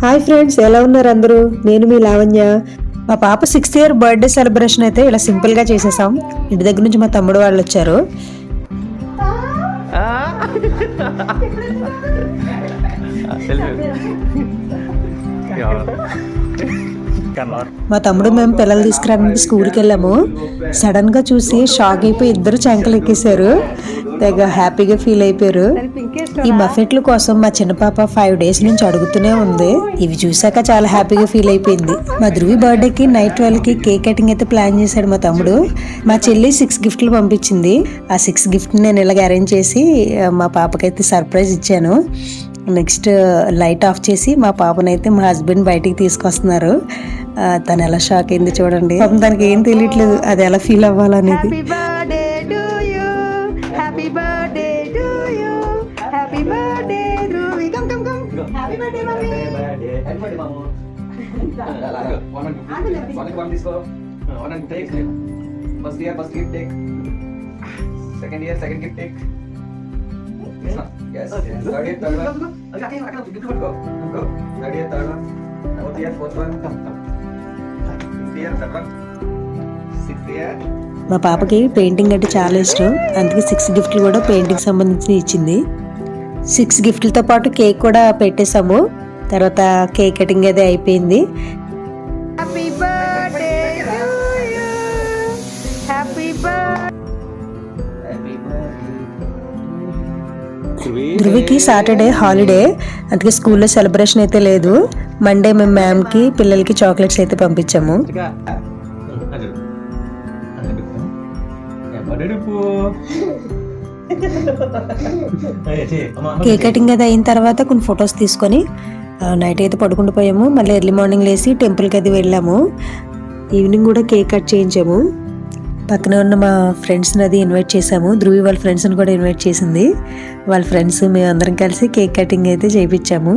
Hi friends, ఎలా ఉన్నారు అందరూ? నేను మీ లావణ్య. మా పాప 6th ఇయర్ బర్త్డే సెలబ్రేషన్ అయితే ఇలా సింపుల్గా చేసేసాం. ఇంటి దగ్గర నుంచి మా తమ్ముడు వాళ్ళు వచ్చారు. మా తమ్ముడు మేము పిల్లలు తీసుకురావడానికి స్కూల్కి వెళ్ళాము. సడన్గా చూసి షాక్ అయిపోయి ఇద్దరు చంకలు ఎక్కేశారు. తెగ హ్యాపీగా ఫీల్ అయిపోయారు. ఈ మఫెట్ల కోసం మా చిన్న పాప 5 days నుంచి అడుగుతూనే ఉంది. ఇవి చూసాక చాలా హ్యాపీగా ఫీల్ అయిపోయింది. మా ధృవి బర్త్డేకి నైట్ 12కి కేక్ కటింగ్ అయితే ప్లాన్ చేశాడు మా తమ్ముడు. మా చెల్లి 6 గిఫ్ట్లు పంపించింది. ఆ 6 గిఫ్ట్ నేను ఇలాగ అరేంజ్ చేసి మా పాపకైతే సర్ప్రైజ్ ఇచ్చాను. నెక్స్ట్ లైట్ ఆఫ్ చేసి మా పాపనైతే మా హస్బెండ్ బయటికి తీసుకొస్తున్నారు. తను ఎలా షాక్ అయింది చూడండి. దానికి ఏం తెలియట్లేదు అది ఎలా feel అవ్వాలనేది. Happy birthday to you. Happy birthday, Dhruvi. Come. Happy birthday, mommy. Happy birthday, mamu. One disco. One take. First gift take. Second gift take. Yes. Third year, third one. Okay, go. Third year, third one. Fourth year, fourth one. Fifth year, third one. Sixth year. మా పాపకి painting అంటే చాలా ఇష్టం. అందుకే 6 గిఫ్ట్లు కూడా painting సంబంధించి ఇచ్చింది. 6 గిఫ్ట్లతో పాటు కేక్ కూడా పెట్టేశాము. తర్వాత కేక్ కటింగ్ అయితే అయిపోయింది. Happy birthday to you. Happy birthday. ధృవికి సాటర్డే హాలిడే, అందుకే స్కూల్లో సెలబ్రేషన్ అయితే లేదు. మండే మేము మ్యామ్కి పిల్లలకి చాక్లెట్స్ అయితే పంపించాము. కేక్ కటింగ్ అది అయిన తర్వాత కొన్ని ఫొటోస్ తీసుకొని నైట్ అయితే పడుకుంటూ పోయాము. మళ్ళీ ఎర్లీ మార్నింగ్ లేసి టెంపుల్కి అది వెళ్ళాము. ఈవినింగ్ కూడా కేక్ కట్ చేయించాము. పక్కన ఉన్న మా ఫ్రెండ్స్ని అది ఇన్వైట్ చేసాము. ధృవి వాళ్ళ ఫ్రెండ్స్ని కూడా ఇన్వైట్ చేసింది. వాళ్ళ ఫ్రెండ్స్ మేము అందరం కలిసి కేక్ కటింగ్ అయితే చేయించాము.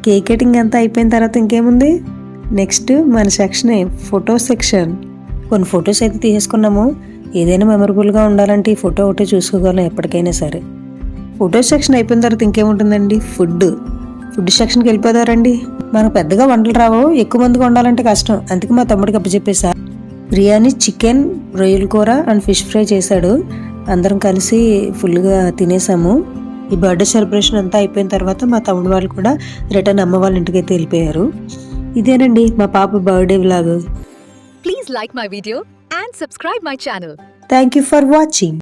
కేక్ కటింగ్ అంతా అయిపోయిన తర్వాత ఇంకేముంది, నెక్స్ట్ మన సెక్షన్ ఫోటో సెక్షన్. కొన్ని ఫొటోస్ అయితే తీసుకున్నాము. ఏదైనా మెమరబుల్గా ఉండాలంటే ఈ ఫోటో ఒకటే చూసుకోగలం ఎప్పటికైనా సరే. ఫోటో సెక్షన్ అయిపోయిన తర్వాత ఇంకేముంటుందండి, ఫుడ్ సెక్షన్కి వెళ్ళిపోతారండి. మనకు పెద్దగా వంటలు రావు, ఎక్కువ మందికి వండాలంటే కష్టం. అందుకే మా తమ్ముడికి అప్పచెప్పేసా. బిర్యానీ, చికెన్, రొయ్యల కూర అండ్ ఫిష్ ఫ్రై చేశాడు. అందరం కలిసి ఫుల్గా తినేసాము. ఈ బర్త్డే సెలబ్రేషన్ అంతా అయిపోయిన తర్వాత మా తమ్ముడు వాళ్ళు కూడా రిటర్న్ అమ్మ వాళ్ళ ఇంటికి అయితే వెళ్ళిపోయారు. ఇదేనండి మా పాప birthday vlog. Please like my video and subscribe my channel. Thank you for watching.